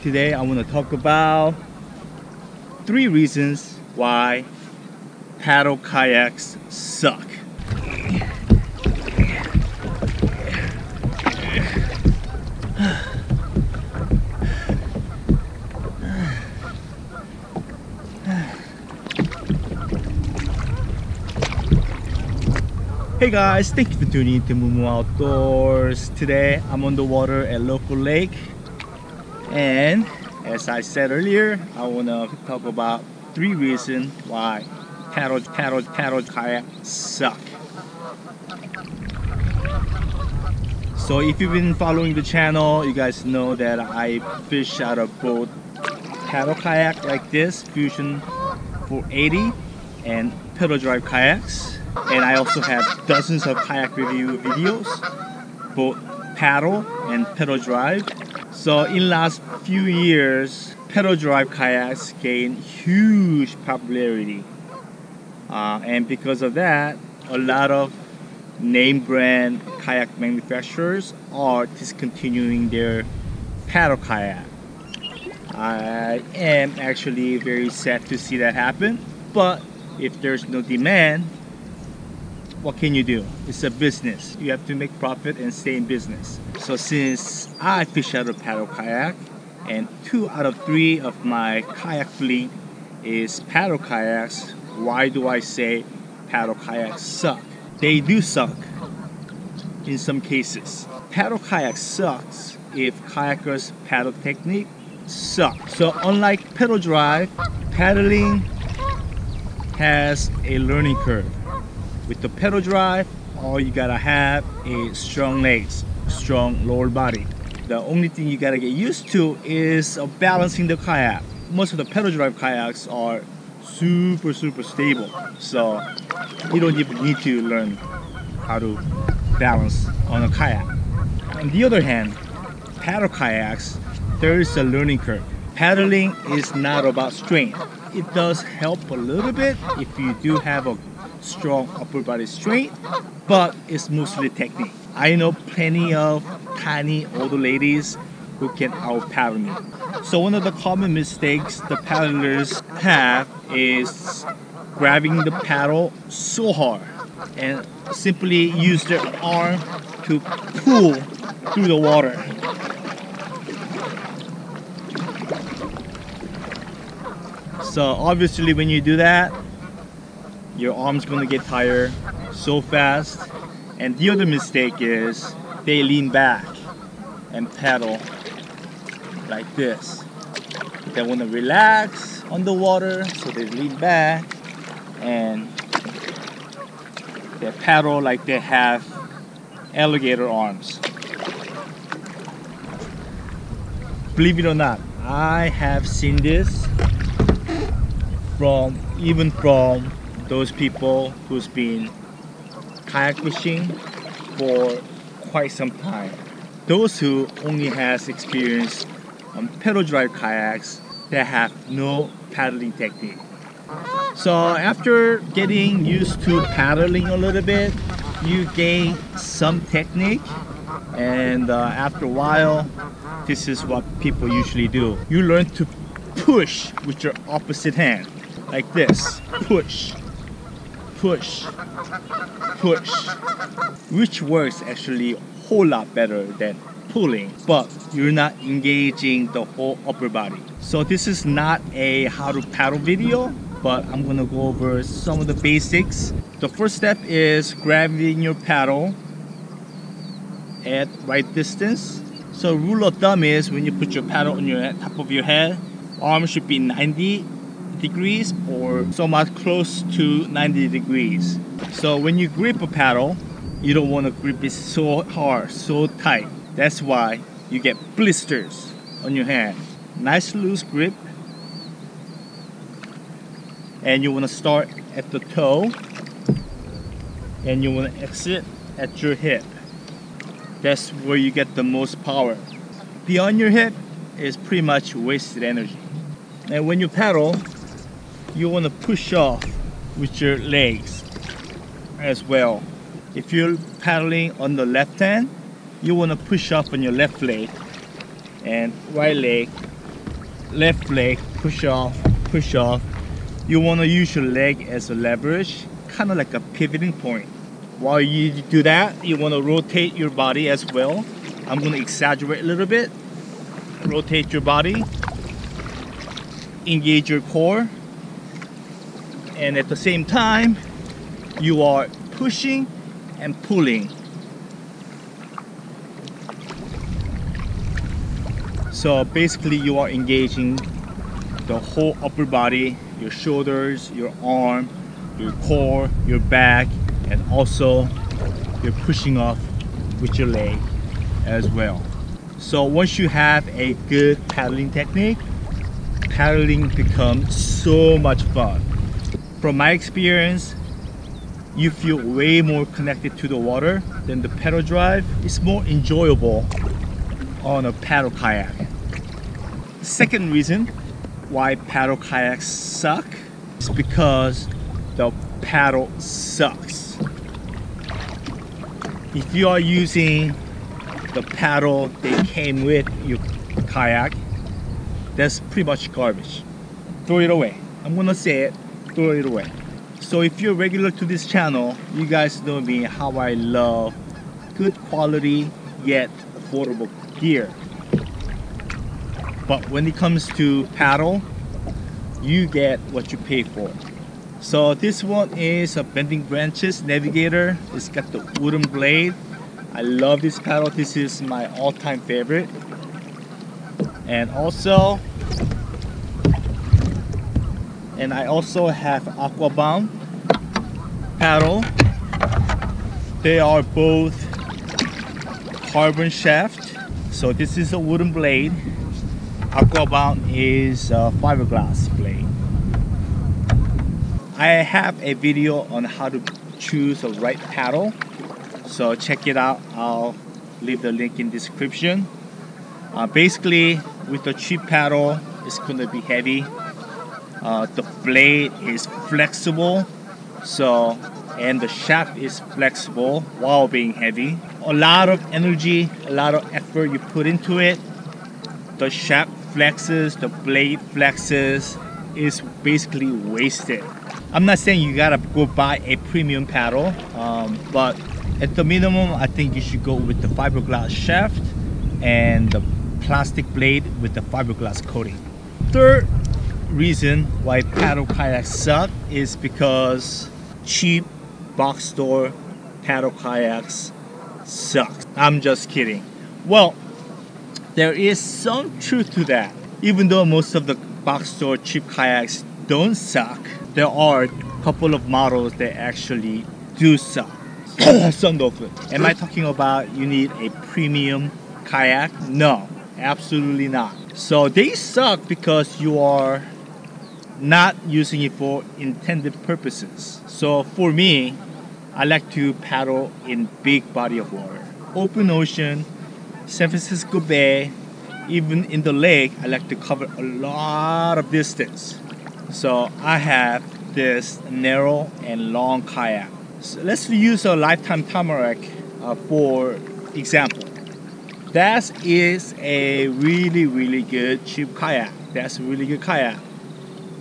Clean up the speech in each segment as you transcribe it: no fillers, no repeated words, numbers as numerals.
Today I want to talk about 3 reasons why paddle kayaks suck. Hey guys, thank you for tuning in to Mumu Outdoors. Today I'm on the water at local lake, and as I said earlier, I want to talk about 3 reasons why paddle kayak suck. So if you've been following the channel, you guys know that I fish out of both paddle kayak like this, Fusion 480, and pedal drive kayaks. And I also have dozens of kayak review videos, both paddle and pedal drive. So in last few years, pedal drive kayaks gained huge popularity. And because of that, a lot of name brand kayak manufacturers are discontinuing their paddle kayak. I am actually very sad to see that happen, but if there's no demand, what can you do? It's a business. You have to make profit and stay in business. So since I fish out of paddle kayak, and 2 out of 3 of my kayak fleet is paddle kayaks, why do I say paddle kayaks suck? They do suck in some cases. Paddle kayak sucks if kayakers' paddle technique sucks. So unlike pedal drive, paddling has a learning curve. With the pedal drive, all you gotta have is strong legs, strong lower body. The only thing you gotta get used to is balancing the kayak. Most of the pedal drive kayaks are super stable, so you don't even need to learn how to balance on a kayak. On the other hand, paddle kayaks, there is a learning curve. Paddling is not about strength. It does help a little bit if you do have a strong upper body strength, but it's mostly technique. I know plenty of tiny older ladies who can out paddle me. So one of the common mistakes the paddlers have is grabbing the paddle so hard and simply use their arm to pull through the water. So obviously when you do that, your arm's gonna get tired so fast. And the other mistake is they lean back and paddle like this. They wanna relax on the water, so they lean back and they paddle like they have alligator arms. Believe it or not, I have seen this from those people who's been kayak fishing for quite some time. Those who only has experience on pedal drive kayaks that have no paddling technique. So after getting used to paddling a little bit, you gain some technique, and after a while, this is what people usually do. You learn to push with your opposite hand, like this. Push, push, push, which works actually a whole lot better than pulling, but you're not engaging the whole upper body. So this is not a how to paddle video, but I'm gonna go over some of the basics. The first step is grabbing your paddle at right distance. So rule of thumb is when you put your paddle on your top of your head, arm should be 90 degrees or somewhat close to 90 degrees. So when you grip a paddle, you don't want to grip it so hard, so tight. That's why you get blisters on your hand. Nice loose grip. And you want to start at the toe and you want to exit at your hip. That's where you get the most power. Beyond your hip is pretty much wasted energy. And when you paddle, you want to push off with your legs as well. If you're paddling on the left hand, you want to push off on your left leg, and right leg left leg, push off, push off. You want to use your leg as a leverage, kind of like a pivoting point. While you do that, you want to rotate your body as well. I'm going to exaggerate a little bit. Rotate your body, engage your core, and at the same time, you are pushing and pulling. So basically you are engaging the whole upper body, your shoulders, your arm, your core, your back, and also you're pushing off with your leg as well. So once you have a good paddling technique, paddling becomes so much fun. From my experience, you feel way more connected to the water than the pedal drive. It's more enjoyable on a paddle kayak. Second reason why paddle kayaks suck is because the paddle sucks. If you are using the paddle that came with your kayak, that's pretty much garbage. Throw it away. I'm gonna say it, throw it away. So if you're regular to this channel, you guys know me, how I love good quality yet affordable gear. But when it comes to paddle, you get what you pay for. So this one is a Bending Branches Navigator. It's got the wooden blade. I love this paddle. This is my all-time favorite. And I also have Aquabound paddle. They are both carbon shaft. So this is a wooden blade. Aquabound is a fiberglass blade. I have a video on how to choose the right paddle, so check it out. I'll leave the link in the description. Basically, with the cheap paddle, it's going to be heavy. The blade is flexible, and the shaft is flexible while being heavy. A lot of energy, a lot of effort you put into it. The shaft flexes, the blade flexes, is basically wasted. I'm not saying you gotta go buy a premium paddle, but at the minimum, I think you should go with the fiberglass shaft and the plastic blade with the fiberglass coating. Third reason why paddle kayaks suck is because cheap box store paddle kayaks suck. I'm just kidding. Well, there is some truth to that. Even though most of the box store cheap kayaks don't suck, there are a couple of models that actually do suck. Am I talking about you need a premium kayak? No, absolutely not. So they suck because you are not using it for intended purposes. So for me, I like to paddle in big body of water. Open ocean, San Francisco Bay, even in the lake, I like to cover a lot of distance. So I have this narrow and long kayak. So let's use a Lifetime Tamarack for example. That is a really good cheap kayak. That's a really good kayak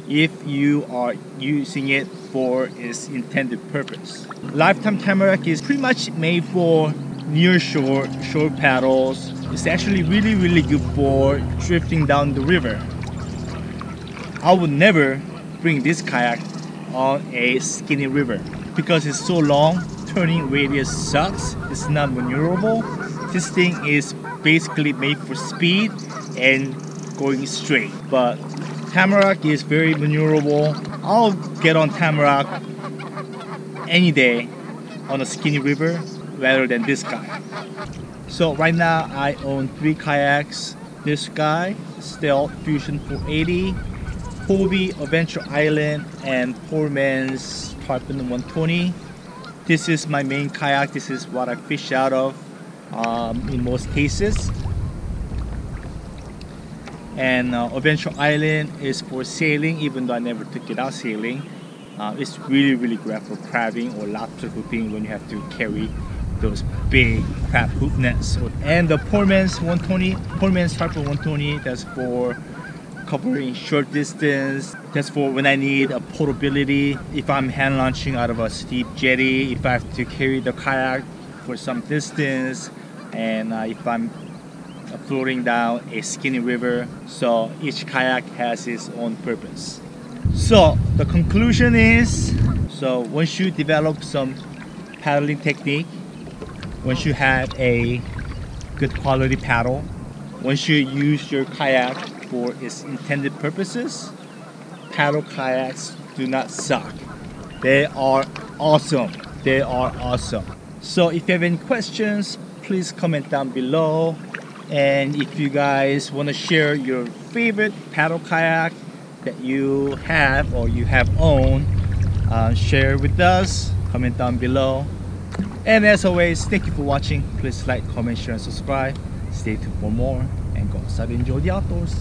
if you are using it for its intended purpose. Lifetime Tamarack is pretty much made for near shore paddles. It's actually really good for drifting down the river. I would never bring this kayak on a skinny river because it's so long. Turning radius sucks. It's not maneuverable. This thing is basically made for speed and going straight. But Tamarack is very maneuverable. I'll get on Tamarack any day on a skinny river rather than this guy. So right now I own 3 kayaks. This guy, Stealth Fusion 480, Hobie Adventure Island, and Poor Man's Tarpon 120. This is my main kayak. This is what I fish out of in most cases. And Adventure Island is for sailing, even though I never took it out sailing. It's really great for crabbing or lobster hooping when you have to carry those big crab hoop nets. And the Poor Man's Tarpon 120, that's for covering short distance, just for when I need a portability. If I'm hand launching out of a steep jetty, if I have to carry the kayak for some distance, and if I'm floating down a skinny river. So each kayak has its own purpose. So the conclusion is, so once you develop some paddling technique, once you have a good quality paddle, once you use your kayak for its intended purposes, paddle kayaks do not suck. They are awesome. They are awesome. So if you have any questions, please comment down below. And if you guys want to share your favorite paddle kayak that you have or you have owned, share with us, comment down below. And as always, thank you for watching. Please like, comment, share, and subscribe. Stay tuned for more, and go outside and enjoy the outdoors.